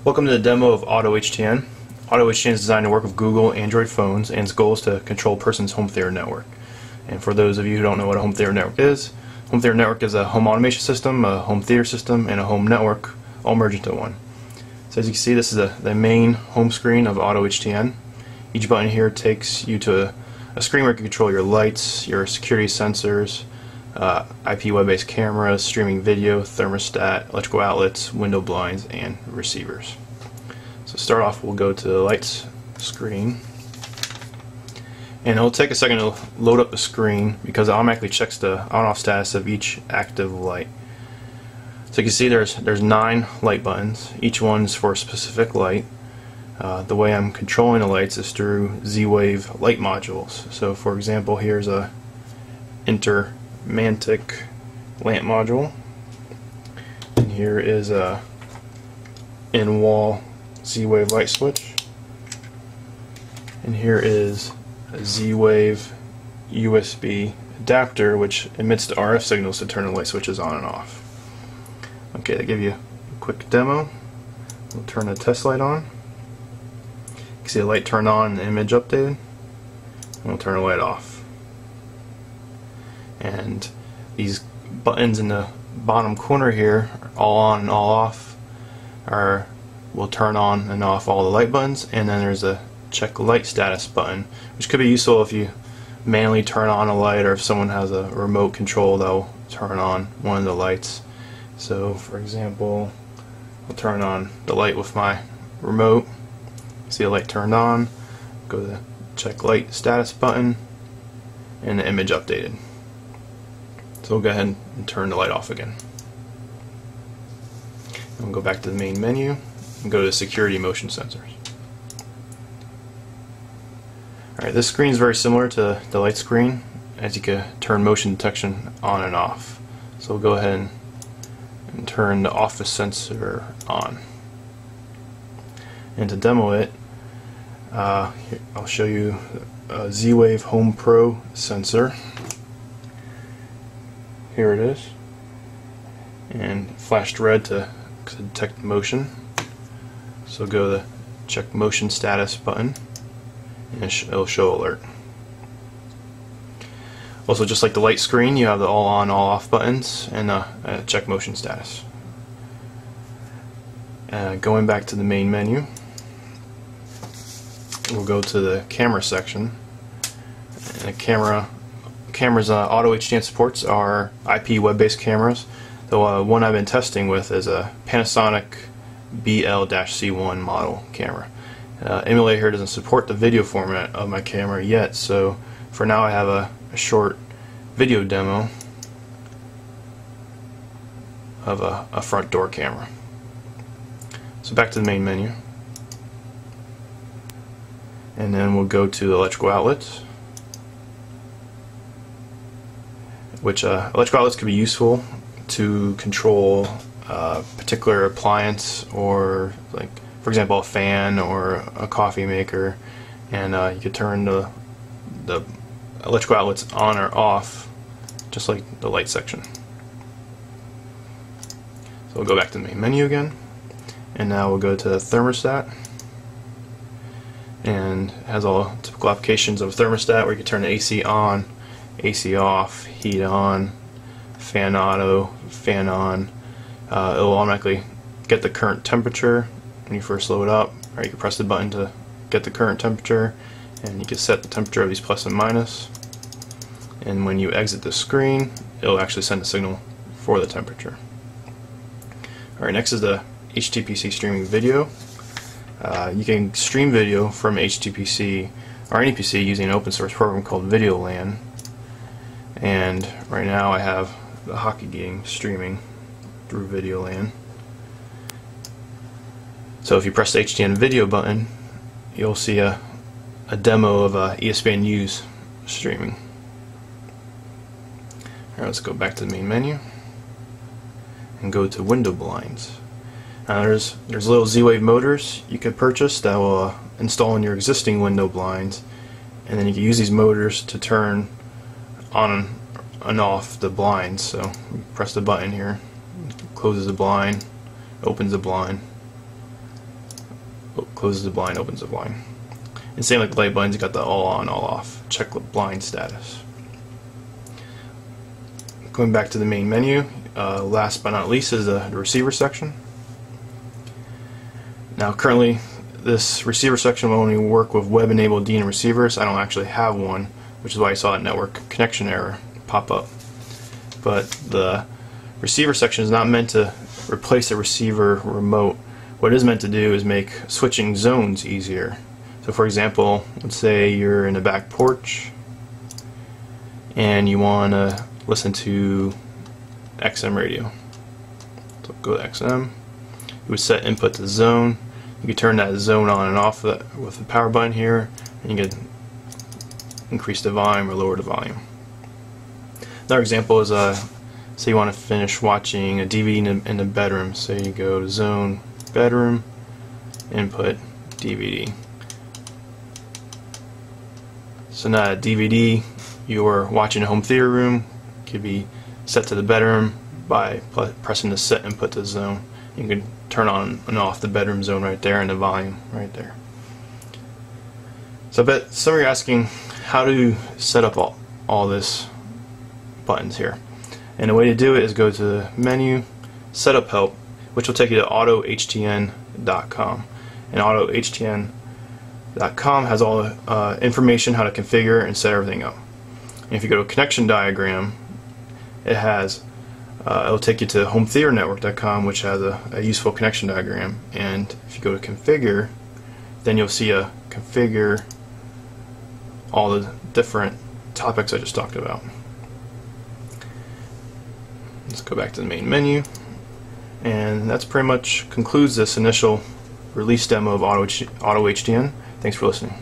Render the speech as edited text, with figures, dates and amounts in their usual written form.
Welcome to the demo of AutoHTN. AutoHTN is designed to work with Google Android phones, and its goal is to control a person's home theater network. And for those of you who don't know what a home theater network is a home automation system, a home theater system, and a home network all merged into one. So as you can see, this is the main home screen of AutoHTN. Each button here takes you to a screen where you can control your lights, your security sensors, IP web-based cameras, streaming video, thermostat, electrical outlets, window blinds, and receivers. So to start off, we'll go to the lights screen, and it'll take a second to load up the screen because it automatically checks the on-off status of each active light. So you can see there's 9 light buttons. Each one's for a specific light. The way I'm controlling the lights is through Z-Wave light modules. So for example, here's a Mantic lamp module, and here is a in-wall Z-Wave light switch, and here is a Z-Wave USB adapter which emits the RF signals to turn the light switches on and off. Okay, to give you a quick demo, we'll turn the test light on. You can see the light turn on and the image updated, and we'll turn the light off. And these buttons in the bottom corner here, all on and all off, will turn on and off all the light buttons. And then there's a check light status button, which could be useful if you manually turn on a light, or if someone has a remote control that will turn on one of the lights. So for example, I'll turn on the light with my remote. See the light turned on, go to the check light status button, and the image updated. So we'll go ahead and turn the light off again. And we'll go back to the main menu and go to security motion sensors. Alright, this screen is very similar to the light screen, as you can turn motion detection on and off. So we'll go ahead and turn the office sensor on. And to demo it, here, I'll show you a Z-Wave Home Pro sensor. Here it is, and flashed red to detect motion. So go to the check motion status button, and it'll show alert. Also, just like the light screen, you have the all on, all off buttons, and check motion status. Going back to the main menu, we'll go to the camera section. And the cameras AutoHTN supports are IP web-based cameras. The one I've been testing with is a Panasonic BL-C1 model camera. Emulator here doesn't support the video format of my camera yet, so for now I have a short video demo of a front door camera. So back to the main menu, and then we'll go to the electrical outlets, which electrical outlets can be useful to control a particular appliance, or like for example a fan or a coffee maker, and you could turn the electrical outlets on or off just like the light section. So we'll go back to the main menu again, and now we'll go to the thermostat, and it has all typical applications of a thermostat where you can turn the AC on, AC off, heat on, fan auto, fan on. It'll automatically get the current temperature when you first load up, or you can press the button to get the current temperature, and you can set the temperature of these plus and minus. And when you exit the screen, it'll actually send a signal for the temperature. Alright, next is the HTPC streaming video. You can stream video from HTPC or any PC using an open source program called VideoLAN. And right now I have the hockey game streaming through VideoLAN. So if you press the HTN video button, you'll see a demo of ESPN U's streaming. Alright, let's go back to the main menu and go to window blinds. Now there's little Z-Wave motors you could purchase that will install in your existing window blinds, and then you can use these motors to turn on and off the blinds. So you press the button here, closes the blind, opens the blind, closes the blind, opens the blind. And same like the light buttons, you got the all on, all off. Check blind status. Going back to the main menu, last but not least is the receiver section. Now currently this receiver section will only work with web-enabled DN receivers. I don't actually have one, which is why I saw that network connection error pop up. But the receiver section is not meant to replace a receiver remote. What it is meant to do is make switching zones easier. So for example, let's say you're in the back porch and you want to listen to XM radio. So go to XM. You would set input to zone. You can turn that zone on and off with the power button here, and you can increase the volume or lower the volume. Another example is say you want to finish watching a DVD in the bedroom. So you go to zone, bedroom, input, DVD. So now that DVD you're watching a home theater room could be set to the bedroom by pressing the set input to zone. You can turn on and off the bedroom zone right there and the volume right there. So I bet some of you are asking how to set up all this buttons here. And the way to do it is go to the menu, Setup Help, which will take you to AutoHTN.com. And AutoHTN.com has all the information how to configure and set everything up. And if you go to Connection Diagram, it has it'll take you to HomeTheaterNetwork.com, which has a useful connection diagram. And if you go to Configure, then you'll see a configure all the different topics I just talked about. Let's go back to the main menu, and that's pretty much concludes this initial release demo of AutoHTN. Thanks for listening.